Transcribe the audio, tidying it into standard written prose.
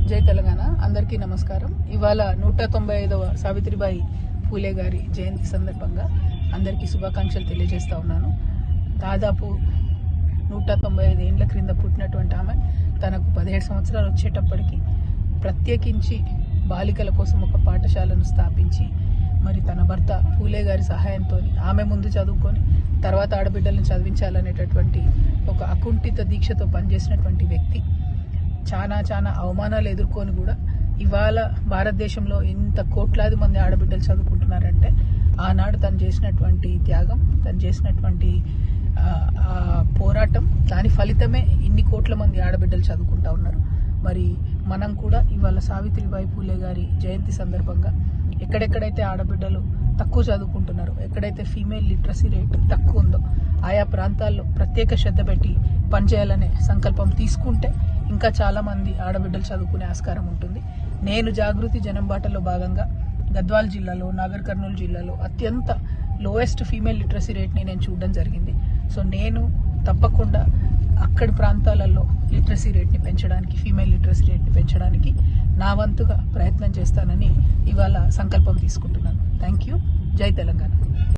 జై తెలంగాణ. అందరికీ నమస్కారం. ఇవాళ 195వ సావిత్రిబాయి పూలే గారి జయంతి సందర్భంగా అందరికీ శుభాకాంక్షలు తెలియజేస్తా ఉన్నాను. దాదాపు 195 ఏళ్ల క్రింద పుట్టినటువంటి ఆమె తనకు 17 సంవత్సరాలు వచ్చేటప్పటికి ప్రత్యేకించి బాలికల కోసం ఒక పాఠశాలను స్థాపించి మరి తన భర్త పూలే గారి సహాయంతో ఆమె ముందు చదువుకొని తర్వాత ఆడబిడ్డలను చదివించాలనేటటువంటి ఒక అకుంఠిత దీక్షతో పనిచేసినటువంటి వ్యక్తి. చాలా అవమానాలు ఎదుర్కొని కూడా ఇవాళ భారతదేశంలో ఇంత కోట్లాది మంది ఆడబిడ్డలు చదువుకుంటున్నారంటే ఆనాడు తను చేసినటువంటి త్యాగం, తను చేసినటువంటి పోరాటం, దాని ఫలితమే ఇన్ని కోట్ల మంది ఆడబిడ్డలు చదువుకుంటా ఉన్నారు. మరి మనం కూడా ఇవాళ సావిత్రిబాయి పూలే గారి జయంతి సందర్భంగా ఎక్కడెక్కడైతే ఆడబిడ్డలు తక్కువ చదువుకుంటున్నారో, ఎక్కడైతే ఫీమేల్ లిటరసీ రేట్ తక్కువ ఉందో ఆయా ప్రాంతాల్లో ప్రత్యేక శ్రద్ధ పెట్టి పనిచేయాలనే సంకల్పం తీసుకుంటే ఇంకా చాలా మంది ఆడబిడ్డలు చదువుకునే ఆస్కారం ఉంటుంది. నేను జాగృతి జనం బాటలో భాగంగా గద్వాల్ జిల్లాలో, నాగర్ కర్నూలు జిల్లాలో అత్యంత లోయెస్ట్ ఫీమేల్ లిటరసీ రేట్ని నేను చూడడం జరిగింది. సో నేను తప్పకుండా అక్కడి ప్రాంతాలలో లిటరసీ రేట్ని పెంచడానికి, ఫీమేల్ లిటరసీ రేట్ని పెంచడానికి నా వంతుగా ప్రయత్నం చేస్తానని ఇవాళ సంకల్పం తీసుకుంటున్నాను. Thank you. జై తెలంగాణ.